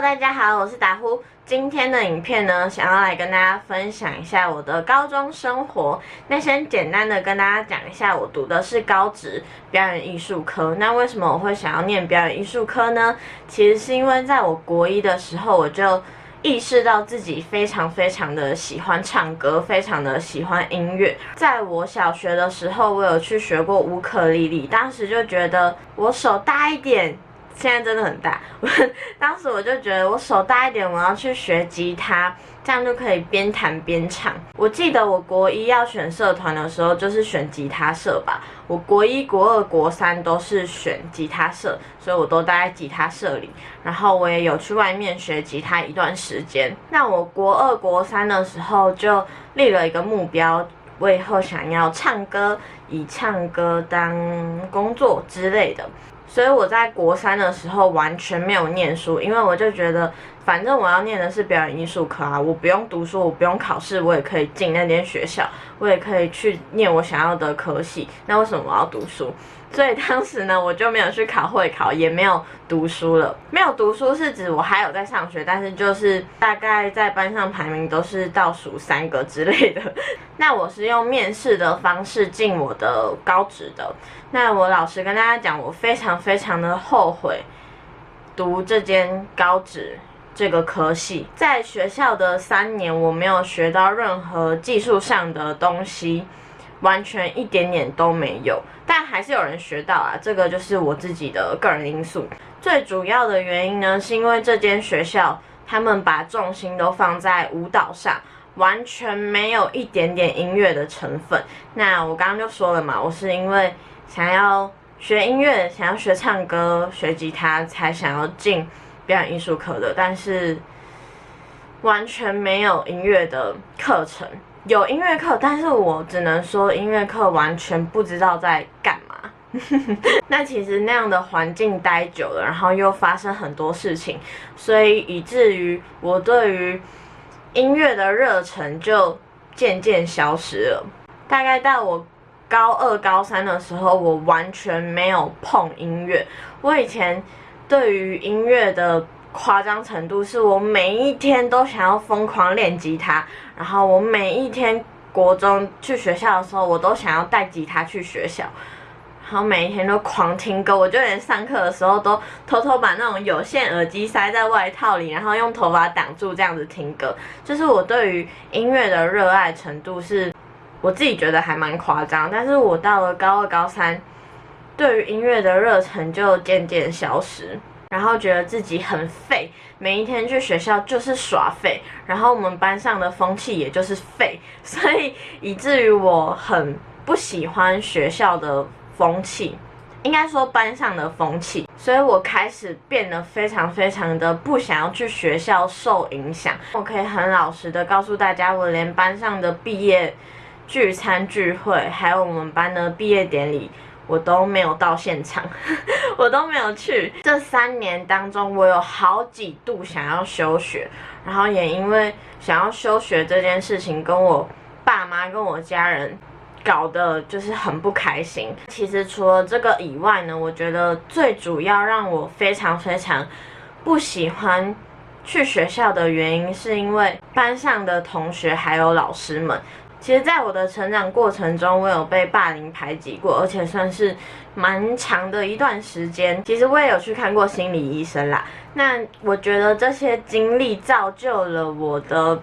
大家好，我是打呼。今天的影片呢，想要来跟大家分享一下我的高中生活。那先简单的跟大家讲一下，我读的是高职表演艺术科。那为什么我会想要念表演艺术科呢？其实是因为在我国一的时候，我就意识到自己非常的喜欢唱歌，非常的喜欢音乐。在我小学的时候，我有去学过乌克丽丽，当时就觉得我手大一点。现在真的很大，当时我就觉得我手大一点，我要去学吉他，这样就可以边弹边唱。我记得我国一要选社团的时候，就是选吉他社吧。我国一、国二、国三都是选吉他社，所以我都待在吉他社里。然后我也有去外面学吉他一段时间。那我国二、国三的时候就立了一个目标，我以后想要唱歌，以唱歌当工作之类的。所以我在国三的时候完全没有念书，因为我就觉得反正我要念的是表演艺术科啊，我不用读书，我不用考试，我也可以进那间学校，我也可以去念我想要的科系，那为什么我要读书？所以当时呢，我就没有去考会考，也没有读书了。没有读书是指我还有在上学，但是就是大概在班上排名都是倒数3个之类的。那我是用面试的方式进我的高职的。那我老实跟大家讲，我非常的后悔读这间高职这个科系。在学校的3年，我没有学到任何技术上的东西，完全一点点都没有。但还是有人学到啊，这个就是我自己的个人因素。最主要的原因呢，是因为这间学校他们把重心都放在舞蹈上，完全没有一点点音乐的成分。那我刚刚就说了嘛，我是因为想要学音乐，想要学唱歌、学吉他，才想要进表演艺术科的，但是完全没有音乐的课程。有音乐课，但是我只能说音乐课完全不知道在干嘛。那其实那样的环境待久了，然后又发生很多事情，所以以至于我对于音乐的热忱就渐渐消失了。大概到我高2、高3的时候，我完全没有碰音乐。我以前对于音乐的夸张程度是我每一天都想要疯狂练吉他，然后我每一天国中去学校的时候，我都想要带吉他去学校，然后每一天都狂听歌，我就连上课的时候都偷偷把那种有线耳机塞在外套里，然后用头发挡住这样子听歌。就是我对于音乐的热爱程度是我自己觉得还蛮夸张，但是我到了高2、高3，对于音乐的热忱就渐渐消失。然后觉得自己很废，每一天去学校就是耍废，然后我们班上的风气也就是废，所以以至于我很不喜欢学校的风气，应该说班上的风气，所以我开始变得非常的不想要去学校受影响。我可以很老实的告诉大家，我连班上的毕业聚餐聚会，还有我们班的毕业典礼，我都没有到现场，我都没有去。这3年当中，我有好几度想要休学，然后也因为想要休学这件事情，跟我爸妈跟我家人搞得就是很不开心。其实除了这个以外呢，我觉得最主要让我非常不喜欢去学校的原因，是因为班上的同学还有老师们。其实在我的成长过程中，我有被霸凌排挤过，而且算是蛮长的一段时间。其实我也有去看过心理医生啦。那我觉得这些经历造就了我的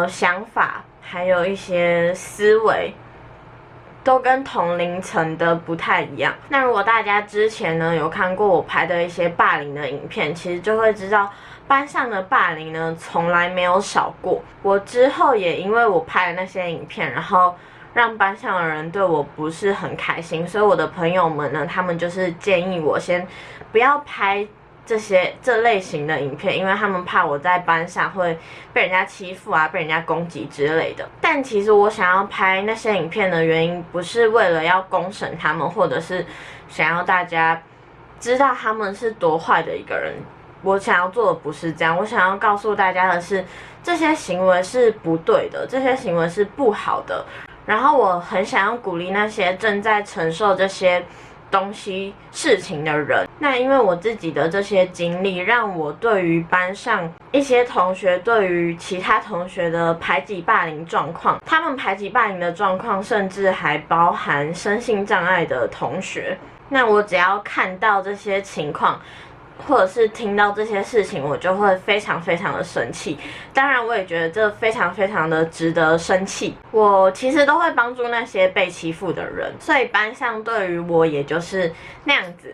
想法，还有一些思维，都跟同龄层的不太一样。那如果大家之前呢有看过我拍的一些霸凌的影片，其实就会知道班上的霸凌呢从来没有少过。我之后也因为我拍的那些影片，然后让班上的人对我不是很开心，所以我的朋友们呢，他们就是建议我先不要拍这类型的影片，因为他们怕我在班上会被人家欺负啊，被人家攻击之类的。但其实我想要拍那些影片的原因，不是为了要公审他们，或者是想要大家知道他们是多坏的一个人。我想要做的不是这样，我想要告诉大家的是，这些行为是不对的，这些行为是不好的。然后我很想要鼓励那些正在承受这些东西事情的人。那因为我自己的这些经历，让我对于班上一些同学对于其他同学的排挤霸凌状况，他们排挤霸凌的状况甚至还包含身心障碍的同学。那我只要看到这些情况，或者是听到这些事情，我就会非常非常的生气。当然我也觉得这非常非常的值得生气。我其实都会帮助那些被欺负的人，所以班上对于我也就是那样子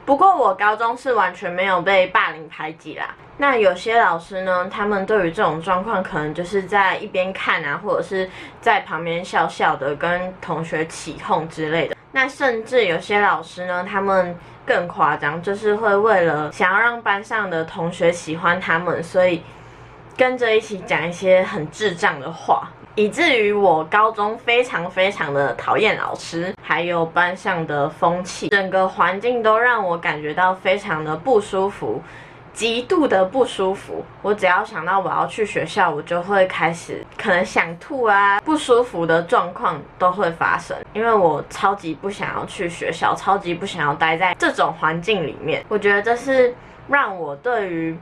不过我高中是完全没有被霸凌排挤啦。那有些老师呢，他们对于这种状况可能就是在一边看啊，或者是在旁边笑笑的跟同学起哄之类的。那甚至有些老师呢，他们更夸张，就是会为了想要让班上的同学喜欢他们，所以跟着一起讲一些很智障的话，以至于我高中非常非常的讨厌老师，还有班上的风气，整个环境都让我感觉到非常的不舒服，极度的不舒服。我只要想到我要去学校，我就会开始可能想吐啊，不舒服的状况都会发生，因为我超级不想要去学校，超级不想要待在这种环境里面。我觉得这是让我对于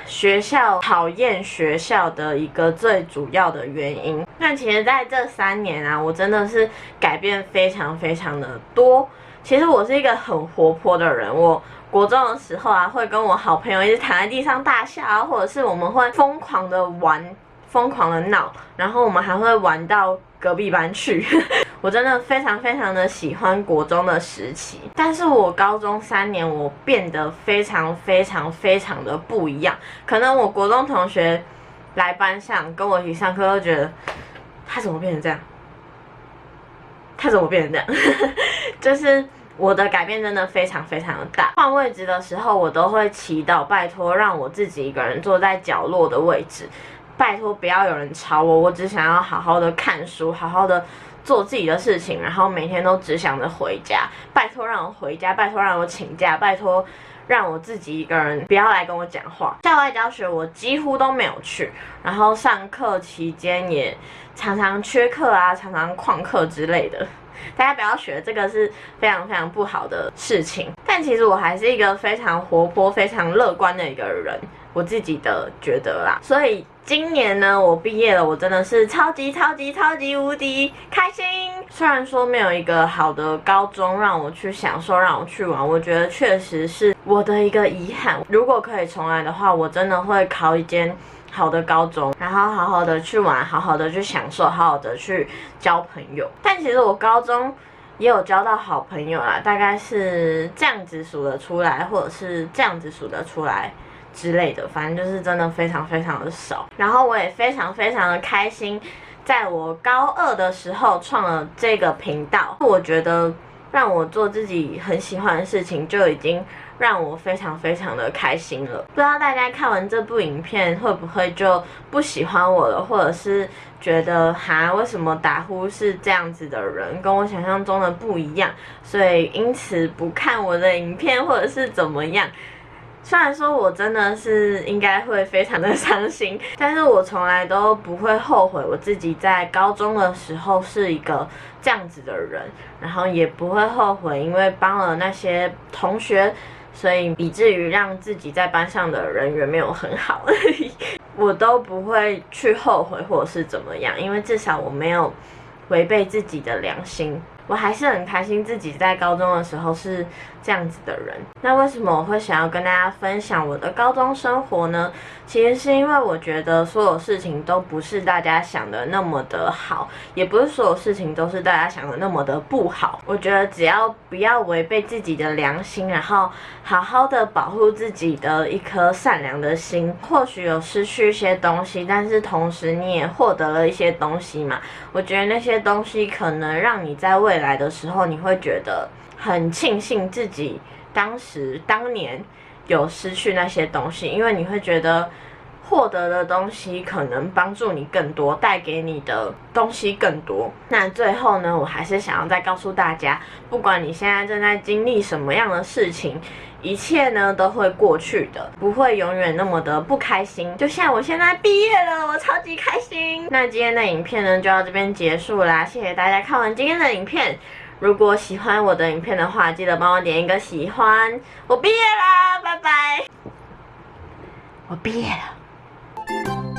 学校讨厌学校的一个最主要的原因。那其实在这3年啊，我真的是改变非常非常的多。其实我是一个很活泼的人，我国中的时候啊，会跟我好朋友一直躺在地上大笑啊，或者是我们会疯狂的玩，疯狂的闹，然后我们还会玩到隔壁班去我真的非常非常的喜欢国中的时期。但是我高中3年我变得非常非常非常的不一样。可能我国中同学来班上跟我一起上课，都觉得他怎么变成这样，他怎么变成这样就是我的改变真的非常非常的大。换位置的时候，我都会祈祷，拜托让我自己一个人坐在角落的位置，拜托不要有人吵我，我只想要好好的看书，好好的做自己的事情，然后每天都只想着回家。拜托让我回家，拜托让我请假，拜托让我自己一个人不要来跟我讲话。校外教学我几乎都没有去，然后上课期间也常常缺课啊，常常旷课之类的。大家不要学，这个是非常非常不好的事情。但其实我还是一个非常活泼、非常乐观的一个人，我自己的觉得啦。所以今年呢，我毕业了，我真的是超级超级超级无敌开心。虽然说没有一个好的高中让我去享受，让我去玩，我觉得确实是我的一个遗憾。如果可以重来的话，我真的会考一间好的高中，然后好好的去玩，好好的去享受，好好的去交朋友。但其实我高中也有交到好朋友啦，大概是这样子数得出来，或者是这样子数得出来之类的，反正就是真的非常非常的少。然后我也非常非常的开心，在我高2的时候创了这个频道。我觉得让我做自己很喜欢的事情，就已经让我非常非常的开心了。不知道大家看完这部影片会不会就不喜欢我了，或者是觉得为什么打呼是这样子的人，跟我想象中的不一样，所以因此不看我的影片，或者是怎么样。虽然说我真的是应该会非常的伤心，但是我从来都不会后悔我自己在高中的时候是一个这样子的人，然后也不会后悔因为帮了那些同学，所以以至于让自己在班上的人缘没有很好我都不会去后悔或者是怎么样，因为至少我没有违背自己的良心。我还是很开心自己在高中的时候是这样子的人。那为什么我会想要跟大家分享我的高中生活呢？其实是因为我觉得所有事情都不是大家想的那么的好，也不是所有事情都是大家想的那么的不好。我觉得只要不要违背自己的良心，然后好好的保护自己的一颗善良的心，或许有失去一些东西，但是同时你也获得了一些东西嘛。我觉得那些东西可能让你在未来的时候，你会觉得很庆幸自己当年有失去那些东西，因为你会觉得获得的东西可能帮助你更多，带给你的东西更多。那最后呢，我还是想要再告诉大家，不管你现在正在经历什么样的事情，一切呢都会过去的，不会永远那么的不开心。就像我现在毕业了，我超级开心。那今天的影片呢就到这边结束啦，谢谢大家看完今天的影片。如果喜欢我的影片的话，记得帮我点一个喜欢。我毕业啦，拜拜。我毕业了。